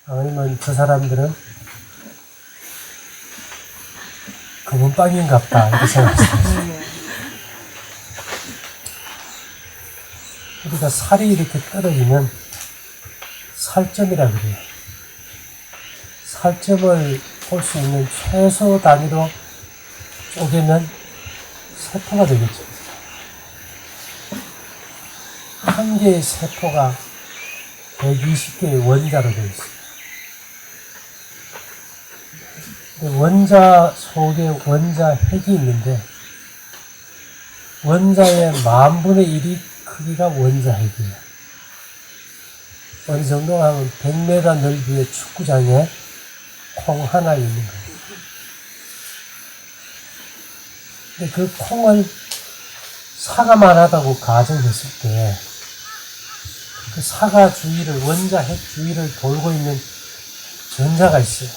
아니면 저 사람들은 금은빵인갑다 이렇게 생각했어요. 우리가 살이 이렇게 떨어지면 살점이라 그래요. 살점을 볼 수 있는 최소 단위로 쪼개면 세포가 되겠죠. 한 개의 세포가 120개의 원자로 되어 있어요. 원자 속에 원자 핵이 있는데 원자의 10,000분의 1이 크기가 원자 핵이에요. 어느 정도 하면 100m 넓이의 축구장에 콩 하나 있는 거예요. 근데 그 콩을 사과만 하다고 가정했을 때 그 사과 주위를, 원자 핵 주위를 돌고 있는 전자가 있어요.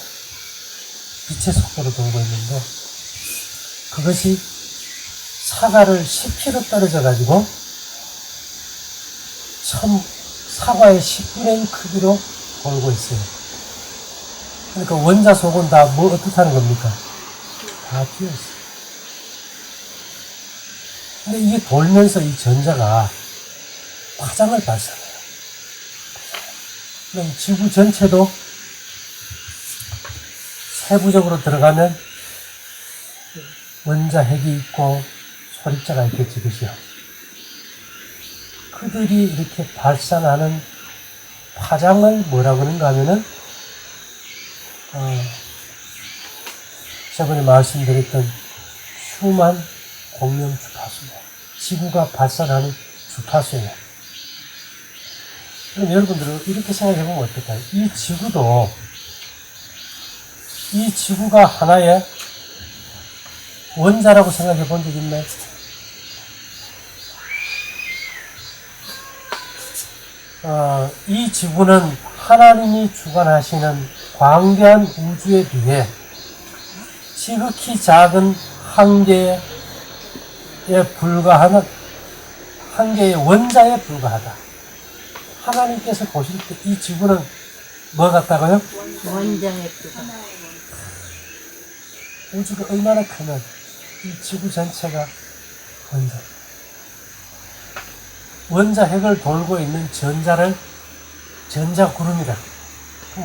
빛의 속도로 돌고 있는데 그것이 사과를 10km 떨어져 가지고 사과의 10분의 1 크기로 돌고 있어요. 그러니까 원자 속은 다 뭐 어떻다는 겁니까? 다 비어 있어요. 근데 이게 돌면서 이 전자가 파장을 발산해요. 그럼 지구 전체도 세부적으로 들어가면 원자 핵이 있고 소립자가 있겠지, 그죠? 그들이 이렇게 발산하는 파장을 뭐라고 하는가 하면은, 저번에 말씀드렸던 휴먼 공룡 주파수예요. 지구가 발산하는 주파수예요. 그럼 여러분들은 이렇게 생각해보면 어떨까요? 이 지구가 하나의 원자라고 생각해 본 적 있나요? 이 지구는 하나님이 주관하시는 광대한 우주에 비해 지극히 작은 한계에 불과하는 한계의 원자에 불과하다. 하나님께서 보실 때 이 지구는 뭐 같다고요? 원자에 불과하다. 우주가 얼마나 크면 이 지구 전체가 원자 핵을 돌고 있는 전자를 전자구름이라.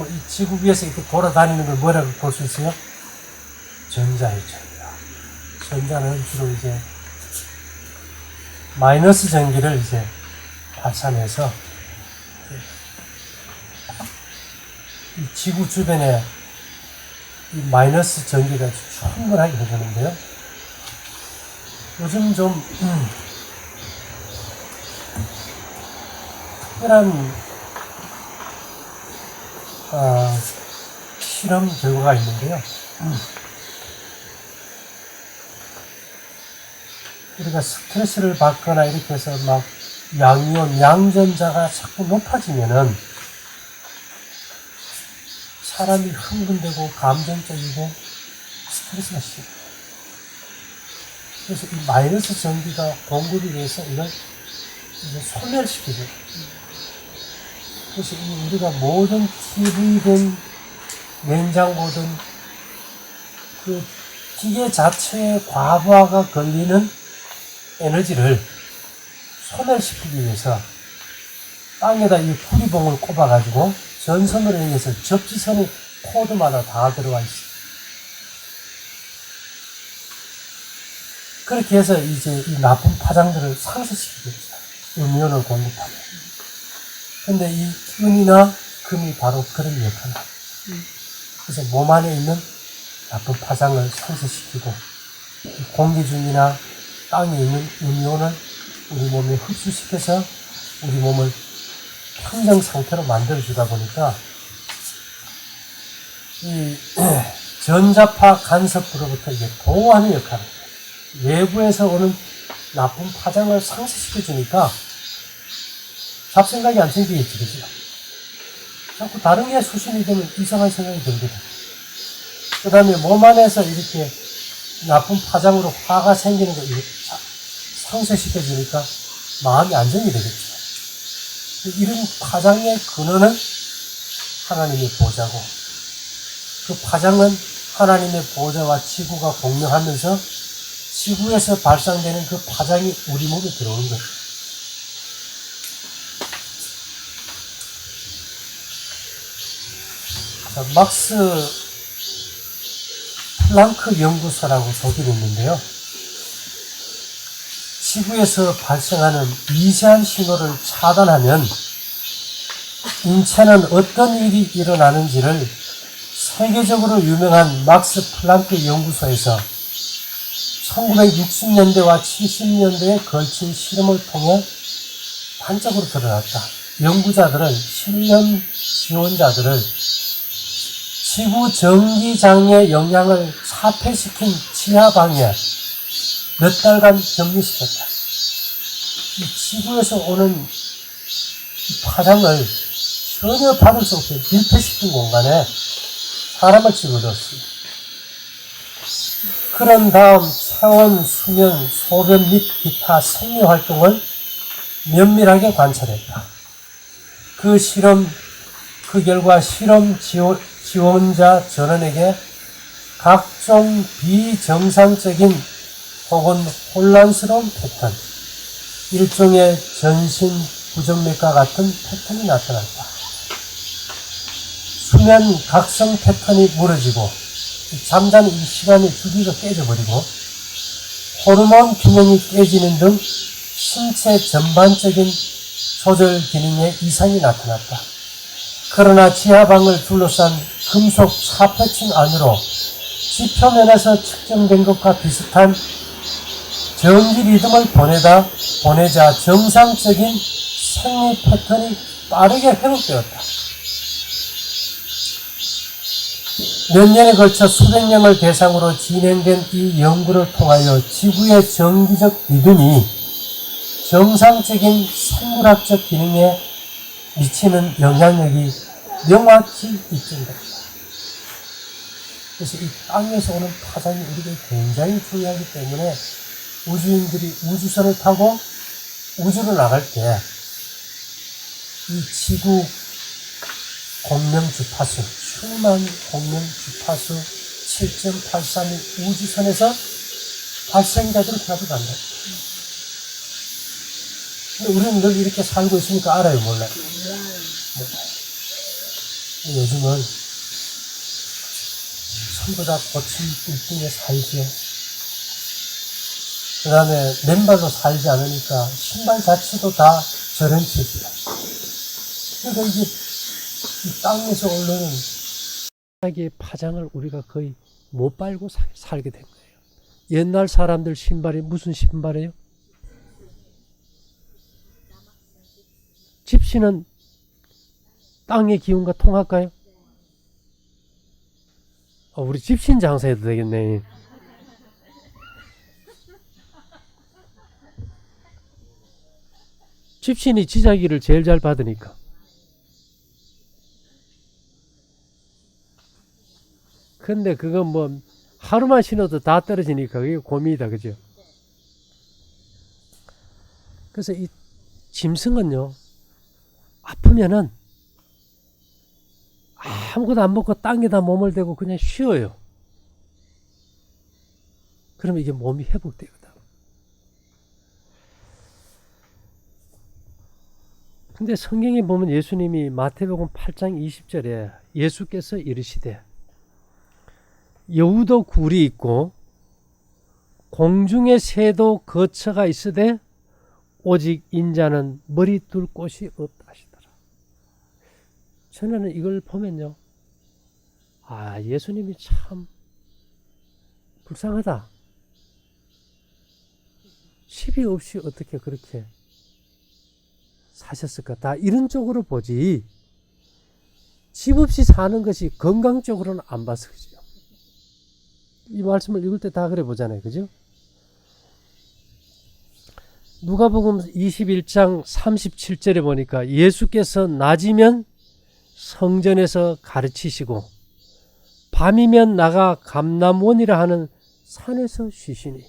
이 지구 위에서 이렇게 돌아다니는 걸 뭐라고 볼 수 있어요? 전자의 전자. 전자는 주로 이제 마이너스 전기를 이제 발산해서 이 지구 주변에 이 마이너스 전기가 충분하게 해주는데요. 요즘 좀 특별한 실험 결과가 있는데요. 우리가 스트레스를 받거나 이렇게 해서 막 양이온, 양전자가 자꾸 높아지면은 사람이 흥분되고 감정적이고 스트레스가 심해요. 그래서 이 마이너스 전기가 공급이 돼서 이걸 이제 소멸시키죠. 그래서 우리가 모든 TV든 냉장고든 그 기계 자체의 과부하가 걸리는 에너지를 소멸시키기 위해서 땅에다 이 구리봉을 꼽아가지고 전선으로 인해서 접지선이 코드마다 다 들어가 있어요. 그렇게 해서 이제 이 나쁜 파장들을 상쇄시키고 있어요. 음이온을 공급하면. 근데 이 은이나 금이 바로 그런 역할을 합니다. 그래서 몸 안에 있는 나쁜 파장을 상쇄시키고 공기 중이나 땅에 있는 음이온을 우리 몸에 흡수시켜서 우리 몸을 평정 상태로 만들어주다 보니까 이 전자파 간섭으로부터 이게 보호하는 역할을 해요. 외부에서 오는 나쁜 파장을 상쇄시켜주니까 잡생각이 안 생기겠지, 그죠? 자꾸 다른 게 수신이 되면 이상한 생각이 들거든. 그 다음에 몸 안에서 이렇게 나쁜 파장으로 화가 생기는 거 상쇄시켜주니까 마음이 안정이 되겠죠. 이런 파장의 근원은 하나님의 보좌고, 그 파장은 하나님의 보좌와 지구가 공명하면서 지구에서 발산되는 그 파장이 우리 몸에 들어오는 거예요. 자, 막스 플랑크 연구소라고 독일에 있는데요. 지구에서 발생하는 미세한 신호를 차단하면 인체는 어떤 일이 일어나는지를 세계적으로 유명한 막스 플랑크 연구소에서 1960년대와 70년대에 걸친 실험을 통해 단적으로 드러났다. 연구자들은 실험 지원자들을 지구 전기장의 영향을 차폐시킨 지하방에 몇 달간 격리시켰다. 이 지구에서 오는 이 파장을 전혀 받을 수 없게 밀폐시킨 공간에 사람을 집어넣었습니다. 그런 다음 체온, 수면, 소변 및 기타 생리 활동을 면밀하게 관찰했다. 그 결과 실험 지원자 전원에게 각종 비정상적인 혹은 혼란스러운 패턴, 일종의 전신 부정맥과 같은 패턴이 나타났다. 수면 각성 패턴이 무너지고 잠자는 이 시간의 주기가 깨져버리고 호르몬 균형이 깨지는 등 신체 전반적인 조절 기능에 이상이 나타났다. 그러나 지하방을 둘러싼 금속 차폐층 안으로 지표면에서 측정된 것과 비슷한 전기 리듬을 보내자 정상적인 생리 패턴이 빠르게 회복되었다. 몇 년에 걸쳐 수백 명을 대상으로 진행된 이 연구를 통하여 지구의 정기적 리듬이 정상적인 생물학적 기능에 미치는 영향력이 명확히 입증됩니다. 그래서 이 땅에서 오는 파장이 우리에게 굉장히 중요하기 때문에 우주인들이 우주선을 타고 우주로 나갈 때 이 지구 공명 주파수, 슈만 공명 주파수 7.83의 우주선에서 발생자들을 가져간다. 근데 우리는 늘 이렇게 살고 있으니까 알아요, 몰라요? 몰라요. 요즘은 전부 다 고침 빌딩에 살지요. 그 다음에 맨발로 살지 않으니까 신발 자체도 다 저런 체질이야. 그러니까 이게 이 땅에서 오르는 파장을 우리가 거의 못 밟고 살게 된 거예요. 옛날 사람들 신발이 무슨 신발이에요? 집시는 땅의 기운과 통할까요? 우리 집신 장사해도 되겠네. 집신이 지자기를 제일 잘 받으니까. 근데 그건 뭐 하루만 신어도 다 떨어지니까 그게 고민이다, 그죠? 그래서 이 짐승은요, 아프면은 아무것도 안 먹고 땅에다 몸을 대고 그냥 쉬어요. 그러면 이게 몸이 회복되거든. 근데 성경에 보면 예수님이 마태복음 8장 20절에 예수께서 이르시되 여우도 굴이 있고 공중의 새도 거처가 있으되 오직 인자는 머리 둘 곳이 없다 하시더라. 저는 이걸 보면요, 예수님이 참 불쌍하다. 집이 없이 어떻게 그렇게 사셨을까? 다 이런 쪽으로 보지, 집 없이 사는 것이 건강 쪽으로는 안 봐서 그죠. 이 말씀을 읽을 때 다 그래 보잖아요, 그죠? 누가복음 21장 37절에 보니까 예수께서 낮이면 성전에서 가르치시고 밤이면 나가 감람원이라 하는 산에서 쉬시니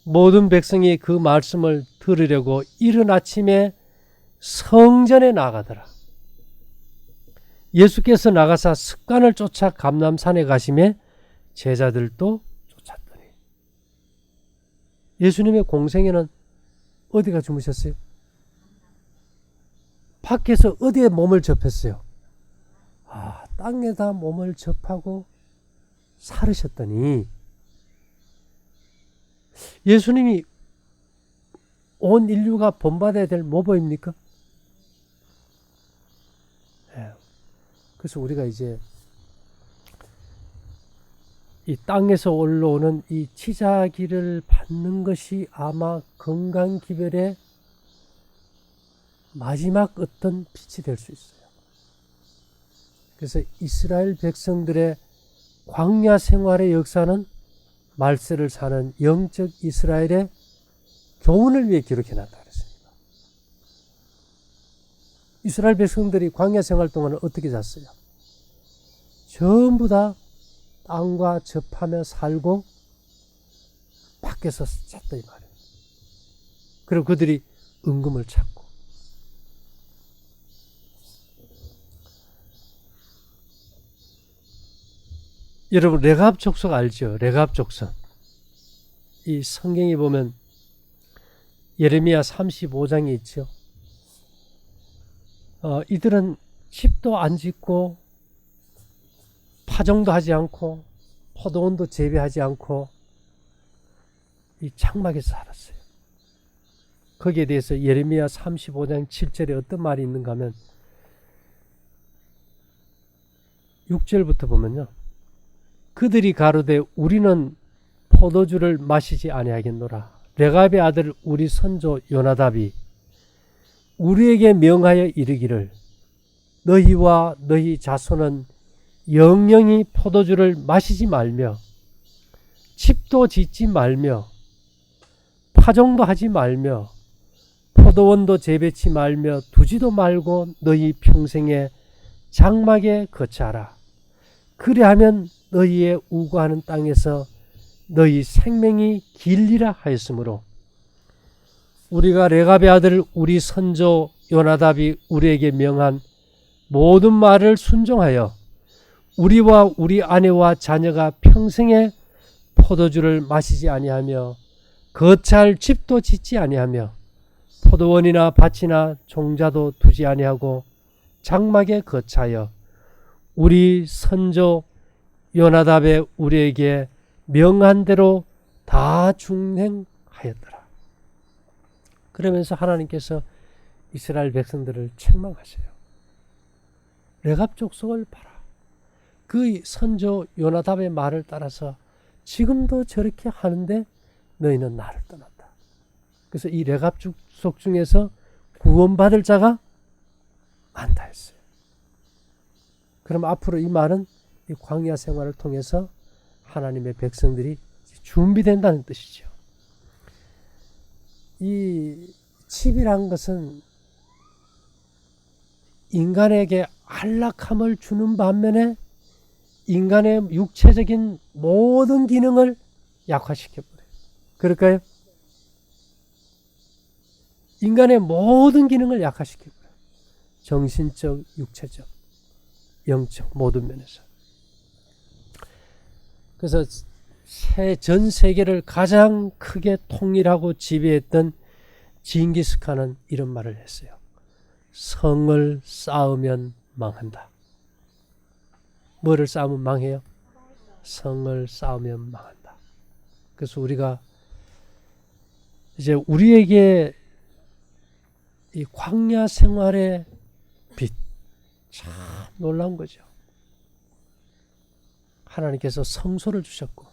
모든 백성이 그 말씀을 들으려고 이른 아침에 성전에 나가더라. 예수께서 나가사 습관을 쫓아 감람산에 가심에 제자들도 쫓았더니. 예수님의 공생애는 어디가 주무셨어요? 밖에서 어디에 몸을 접했어요? 땅에다 몸을 접하고 살으셨더니 예수님이 온 인류가 본받아야 될 모범입니까? 네. 그래서 우리가 이제 이 땅에서 올라오는 이 치자기를 받는 것이 아마 건강기별의 마지막 어떤 빛이 될 수 있어요. 그래서 이스라엘 백성들의 광야 생활의 역사는 말세를 사는 영적 이스라엘의 교훈을 위해 기록해놨다 그랬습니다. 이스라엘 백성들이 광야 생활 동안은 어떻게 잤어요? 전부 다 땅과 접하며 살고 밖에서 잤다 이 말이에요. 그리고 그들이 은금을 찾고. 여러분 레갑 족속 알죠? 레갑 족속. 이 성경에 보면 예레미야 35장이 있죠. 이들은 집도 안 짓고 파종도 하지 않고 포도원도 재배하지 않고 이 장막에서 살았어요. 거기에 대해서 예레미야 35장 7절에 어떤 말이 있는가 하면 6절부터 보면요. 그들이 가로되 우리는 포도주를 마시지 아니하겠노라. 레갑의 아들 우리 선조 요나답이 우리에게 명하여 이르기를 너희와 너희 자손은 영영이 포도주를 마시지 말며 집도 짓지 말며 파종도 하지 말며 포도원도 재배치 말며 두지도 말고 너희 평생에 장막에 거처하라. 그리하면 너희의 우거하는 땅에서 너희 생명이 길리라 하였으므로 우리가 레갑의 아들 우리 선조 요나답이 우리에게 명한 모든 말을 순종하여 우리와 우리 아내와 자녀가 평생에 포도주를 마시지 아니하며 거처할 집도 짓지 아니하며 포도원이나 밭이나 종자도 두지 아니하고 장막에 거처하여 우리 선조 요나답의 우리에게 명한 대로 다 준행하였더라. 그러면서 하나님께서 이스라엘 백성들을 책망하세요. 레갑 족속을 봐라. 그 선조 요나답의 말을 따라서 지금도 저렇게 하는데 너희는 나를 떠났다. 그래서 이 레갑 족속 중에서 구원받을 자가 많다 했어요. 그럼 앞으로 이 말은 이 광야 생활을 통해서 하나님의 백성들이 준비된다는 뜻이죠. 이 칩이란 것은 인간에게 안락함을 주는 반면에 인간의 육체적인 모든 기능을 약화시켜버려요. 그럴까요? 인간의 모든 기능을 약화시켜버려요. 정신적, 육체적, 영적 모든 면에서. 그래서 전 세계를 가장 크게 통일하고 지배했던 징기스칸은 이런 말을 했어요. 성을 쌓으면 망한다. 뭐를 쌓으면 망해요? 성을 쌓으면 망한다. 그래서 우리가 이제 우리에게 이 광야 생활의 빛, 참 놀라운 거죠. 하나님께서 성소를 주셨고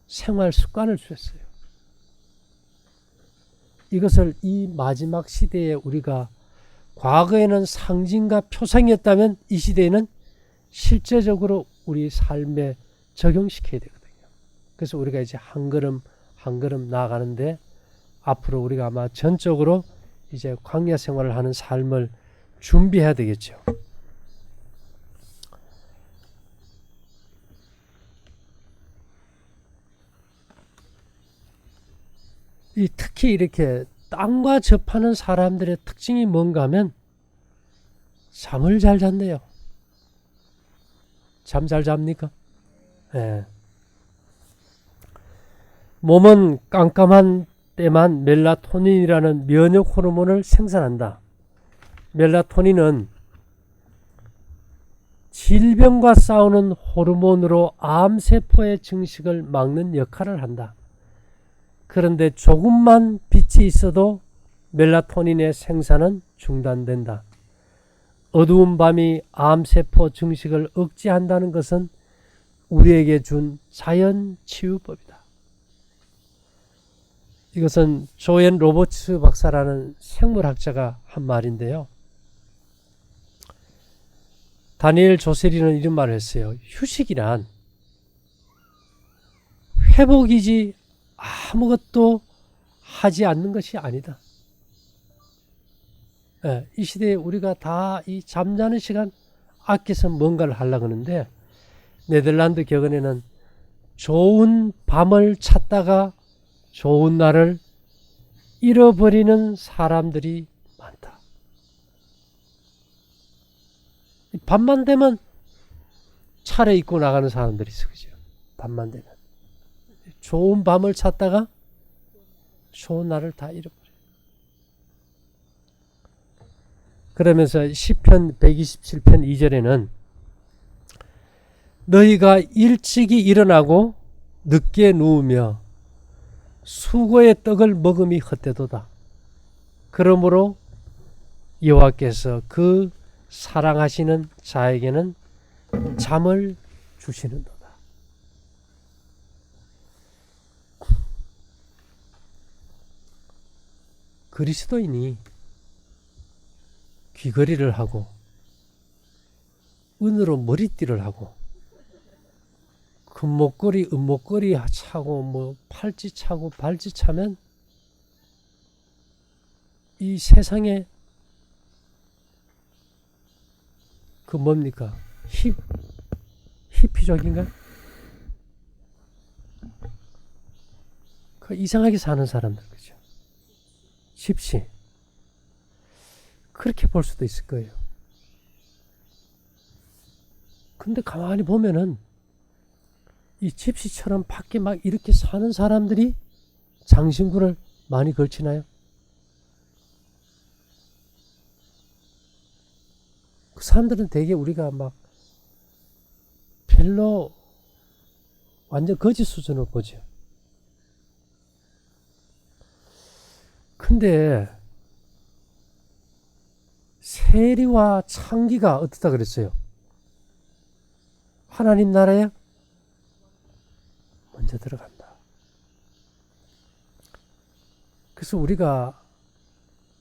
생활 습관을 주셨어요. 이것을 이 마지막 시대에 우리가 과거에는 상징과 표상이었다면 이 시대에는 실제적으로 우리 삶에 적용시켜야 되거든요. 그래서 우리가 이제 한 걸음 한 걸음 나아가는데 앞으로 우리가 아마 전적으로 이제 광야 생활을 하는 삶을 준비해야 되겠죠. 특히 이렇게 땅과 접하는 사람들의 특징이 뭔가 하면 잠을 잘 잔대요. 잠 잘 잡니까? 예. 몸은 깜깜한 때만 멜라토닌이라는 면역 호르몬을 생산한다. 멜라토닌은 질병과 싸우는 호르몬으로 암세포의 증식을 막는 역할을 한다. 그런데 조금만 빛이 있어도 멜라토닌의 생산은 중단된다. 어두운 밤이 암세포 증식을 억제한다는 것은 우리에게 준 자연치유법이다. 이것은 조앤 로버츠 박사라는 생물학자가 한 말인데요. 다니엘 조세리는 이런 말을 했어요. 휴식이란 회복이지 아무것도 하지 않는 것이 아니다. 예, 이 시대에 우리가 다 이 잠자는 시간 아껴서 뭔가를 하려고 하는데 네덜란드 격언에는 좋은 밤을 찾다가 좋은 날을 잃어버리는 사람들이 많다. 밤만 되면 차례 입고 나가는 사람들이 있어. 그죠? 밤만 되면. 좋은 밤을 찾다가 좋은 날을 다 잃어버려. 그러면서 시편 127편 2절에는 너희가 일찍이 일어나고 늦게 누우며 수고의 떡을 먹음이 헛되도다. 그러므로 여호와께서 그 사랑하시는 자에게는 잠을 주시는도다. 그리스도인이 귀걸이를 하고 은으로 머리띠를 하고 금목걸이, 은목걸이 차고 뭐 팔찌 차고 발찌 차면 이 세상에 그 뭡니까? 히피족인가? 그 이상하게 사는 사람들, 그죠? 집시. 그렇게 볼 수도 있을 거예요. 근데 가만히 보면은 이 집시처럼 밖에 막 이렇게 사는 사람들이 장신구를 많이 걸치나요? 그 사람들은 되게 우리가 막 별로 완전 거짓 수준으로 보죠. 근데 세리와 창기가 어떻다 그랬어요? 하나님 나라에 먼저 들어간다. 그래서 우리가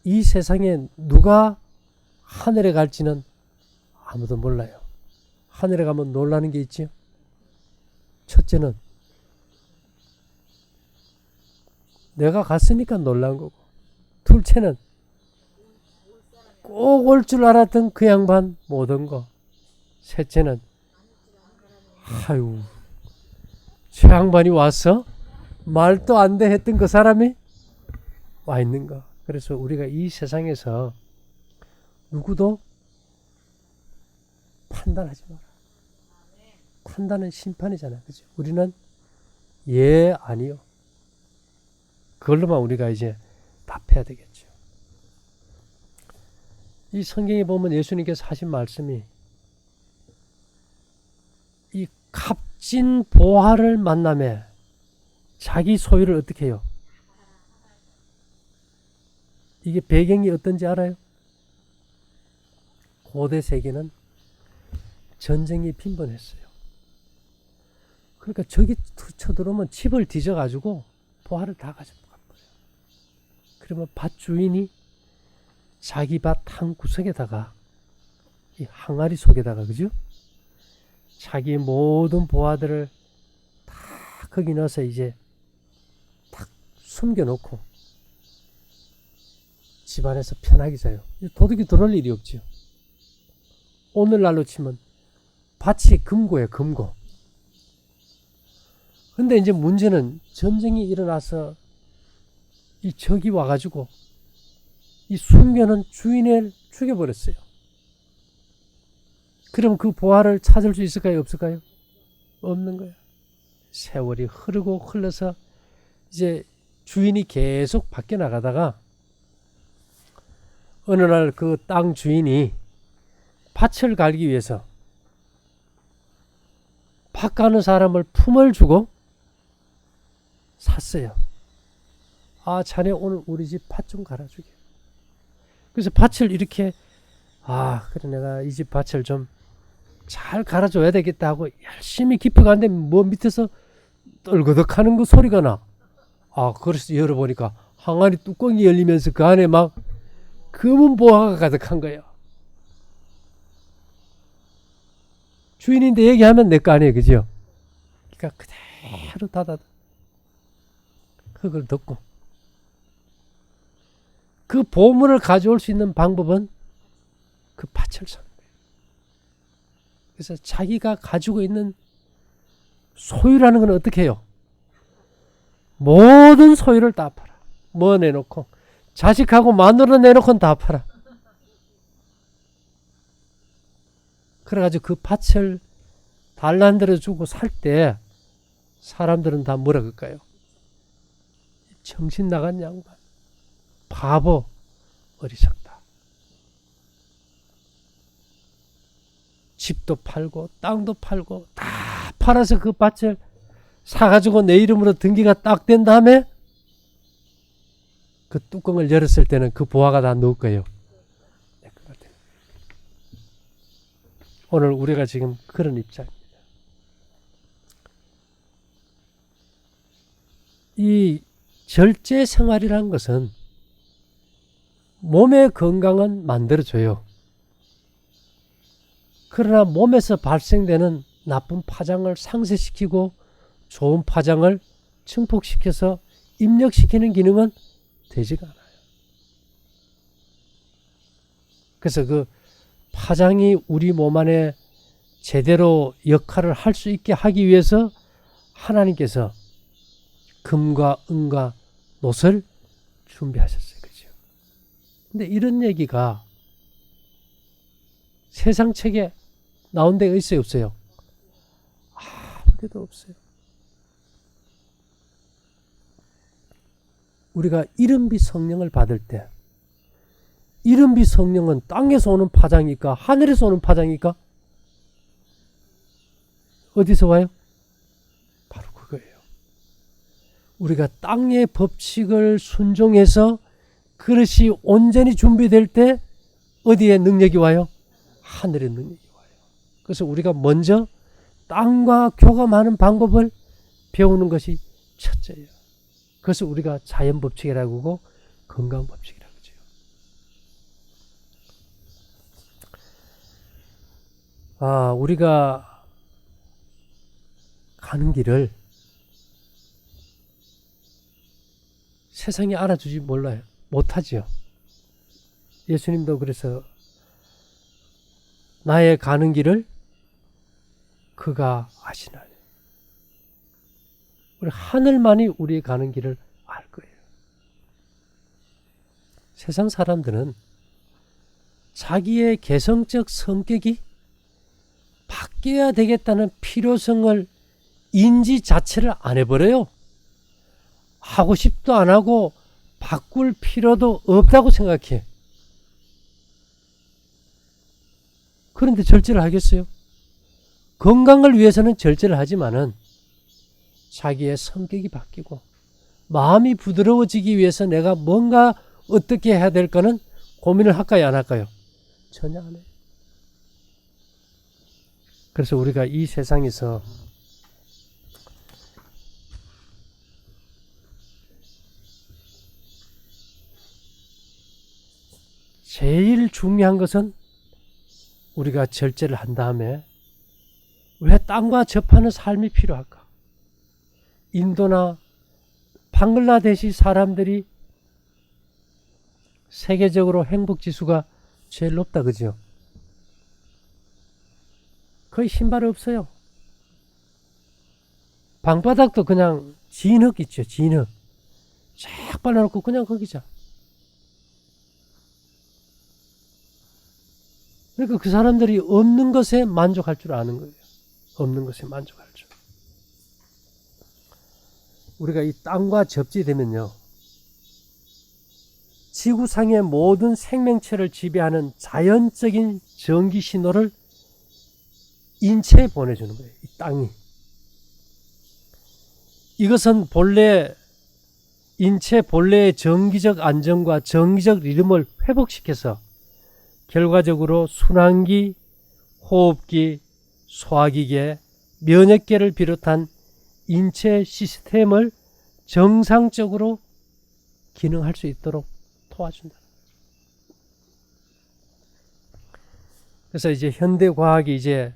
이 세상에 누가 하늘에 갈지는 아무도 몰라요. 하늘에 가면 놀라는 게 있지요. 첫째는 내가 갔으니까 놀란 거고, 둘째는 꼭 올 줄 알았던 그 양반 못 온 거, 셋째는 아유 저 양반이 와서 말도 안 돼 했던 그 사람이 와 있는 거. 그래서 우리가 이 세상에서 누구도 판단하지 마라. 판단은 심판이잖아. 그죠? 우리는 예, 아니요. 그걸로만 우리가 이제 답해야 되겠죠. 이 성경에 보면 예수님께서 하신 말씀이 이 값진 보화를 만남에 자기 소유를 어떻게 해요? 이게 배경이 어떤지 알아요? 고대 세계는 전쟁이 빈번했어요. 그러니까 저기 쳐들어오면 집을 뒤져가지고 보화를 다 가져가 버려요. 그러면 밭 주인이 자기 밭 한 구석에다가 이 항아리 속에다가 그죠? 자기 모든 보화들을 다 거기 넣어서 이제 딱 숨겨놓고 집안에서 편하게 자요. 도둑이 들어올 일이 없죠. 오늘날로 치면 밭이 금고예요, 금고. 근데 이제 문제는 전쟁이 일어나서 이 적이 와가지고 이 숨겨놓은 주인을 죽여버렸어요. 그럼 그 보화를 찾을 수 있을까요? 없을까요? 없는 거예요. 세월이 흐르고 흘러서 이제 주인이 계속 바뀌어 나가다가 어느 날 그 땅 주인이 밭을 갈기 위해서 밭 가는 사람을 품을 주고 샀어요. 아, 자네 오늘 우리 집 밭 좀 갈아주게. 그래서 밭을 이렇게, 아, 그래 내가 이 집 밭을 좀 잘 갈아줘야 되겠다 하고 열심히 깊이 갔는데 뭐 밑에서 떨거덕 하는 그 소리가 나. 아, 그래서 열어보니까 항아리 뚜껑이 열리면서 그 안에 막 검은 보화가 가득한 거예요. 주인인데 얘기하면 내 거 아니에요, 그죠? 그러니까 그대로 닫아. 그걸 듣고 그 보물을 가져올 수 있는 방법은 그 밭을 사는 거예요. 그래서 자기가 가지고 있는 소유라는 건 어떻게 해요? 모든 소유를 다 팔아. 뭐 내놓고 자식하고 마누라 내놓고는 다 팔아. 그래가지고 그 밭을 달란드려 주고 살 때 사람들은 다 뭐라 그럴까요? 정신 나간 양반, 바보, 어리석다. 집도 팔고 땅도 팔고 다 팔아서 그 밭을 사가지고 내 이름으로 등기가 딱 된 다음에 그 뚜껑을 열었을 때는 그 보화가 다 넣을 거예요. 오늘 우리가 지금 그런 입장입니다. 이 절제 생활이라는 것은 몸의 건강은 만들어줘요. 그러나 몸에서 발생되는 나쁜 파장을 상쇄시키고 좋은 파장을 증폭시켜서 입력시키는 기능은 되지가 않아요. 그래서 그 파장이 우리 몸 안에 제대로 역할을 할 수 있게 하기 위해서 하나님께서 금과 은과 놋을 준비하셨어요. 그죠? 근데 이런 얘기가 세상 책에 나온 데가 있어요, 없어요? 아무 데도 없어요. 우리가 이른비 성령을 받을 때 이른비 성령은 땅에서 오는 파장일까? 하늘에서 오는 파장일까? 어디서 와요? 바로 그거예요. 우리가 땅의 법칙을 순종해서 그릇이 온전히 준비될 때 어디에 능력이 와요? 하늘의 능력이 와요. 그래서 우리가 먼저 땅과 교감하는 방법을 배우는 것이 첫째예요. 그래서 우리가 자연법칙이라고 하고 건강법칙이라고 하죠. 아, 우리가 가는 길을 세상이 알아주지 몰라요. 못하지요. 예수님도 그래서 나의 가는 길을 그가 아시나니. 우리 하늘만이 우리의 가는 길을 알 거예요. 세상 사람들은 자기의 개성적 성격이 바뀌어야 되겠다는 필요성을 인지 자체를 안 해버려요. 하고 싶도 안 하고 바꿀 필요도 없다고 생각해. 그런데 절제를 하겠어요? 건강을 위해서는 절제를 하지만은 자기의 성격이 바뀌고 마음이 부드러워지기 위해서 내가 뭔가 어떻게 해야 될까는 고민을 할까요, 안 할까요? 전혀 안 해요. 그래서 우리가 이 세상에서 제일 중요한 것은 우리가 절제를 한 다음에 왜 땅과 접하는 삶이 필요할까? 인도나 방글라데시 사람들이 세계적으로 행복지수가 제일 높다, 그죠? 거의 신발 없어요. 방바닥도 그냥 진흙 있죠, 진흙. 쫙 발라놓고 그냥 거기자. 그러니까 그 사람들이 없는 것에 만족할 줄 아는 거예요. 없는 것에 만족할 줄. 우리가 이 땅과 접지되면요, 지구상의 모든 생명체를 지배하는 자연적인 전기 신호를 인체에 보내주는 거예요. 이 땅이. 이것은 본래 인체 본래의 정기적 안정과 정기적 리듬을 회복시켜서 결과적으로 순환기, 호흡기, 소화기계, 면역계를 비롯한 인체 시스템을 정상적으로 기능할 수 있도록 도와준다. 그래서 이제 현대 과학이 이제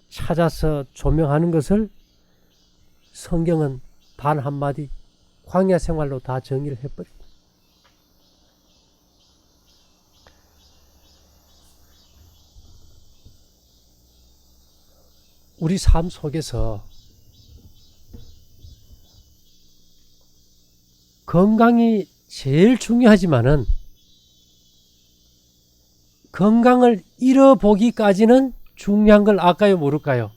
찾아서 조명하는 것을 성경은 단 한마디 광야 생활로 다 정의를 해버립니다. 우리 삶 속에서 건강이 제일 중요하지만은 건강을 잃어보기까지는 중요한 걸 알까요, 모를까요?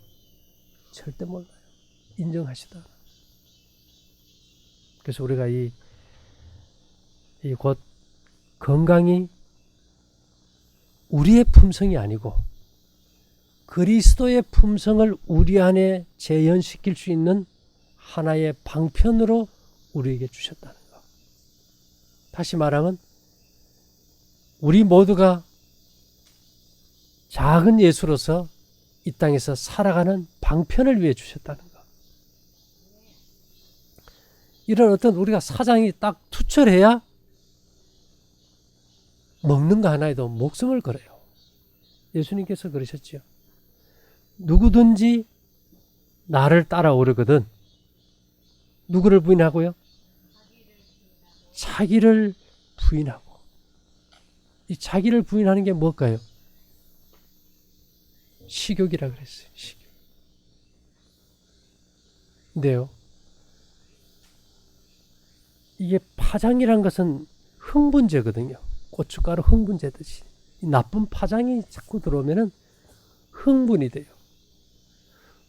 절대 몰라요. 인정하시다. 그래서 우리가 이 곧 건강이 우리의 품성이 아니고 그리스도의 품성을 우리 안에 재현시킬 수 있는 하나의 방편으로 우리에게 주셨다는 것. 다시 말하면 우리 모두가 작은 예수로서 이 땅에서 살아가는 방편을 위해 주셨다는 것. 이런 어떤 우리가 사장이 딱 투철해야 먹는 거 하나에도 목숨을 걸어요. 예수님께서 그러셨죠. 누구든지 나를 따라오려거든 누구를 부인하고요? 자기를 부인하고. 이 자기를 부인하는 게 뭘까요? 식욕이라 그랬어요. 식욕. 근데요, 이게 파장이란 것은 흥분제거든요. 고춧가루 흥분제듯이. 이 나쁜 파장이 자꾸 들어오면은 흥분이 돼요.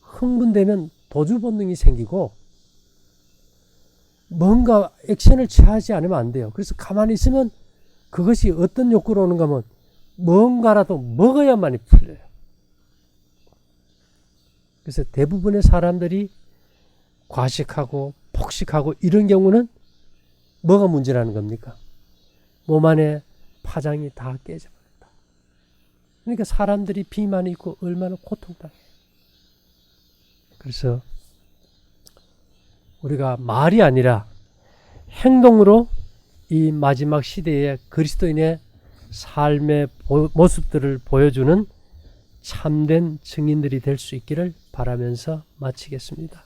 흥분되면 도주 본능이 생기고 뭔가 액션을 취하지 않으면 안 돼요. 그래서 가만히 있으면 그것이 어떤 욕구로 오는가 하면 뭔가라도 먹어야만이 풀려요. 그래서 대부분의 사람들이 과식하고 폭식하고 이런 경우는 뭐가 문제라는 겁니까? 몸 안에 파장이 다 깨져버렸다. 그러니까 사람들이 비만이 있고 얼마나 고통당해요. 그래서 우리가 말이 아니라 행동으로 이 마지막 시대의 그리스도인의 삶의 모습들을 보여주는 참된 증인들이 될 수 있기를 바라면서 마치겠습니다.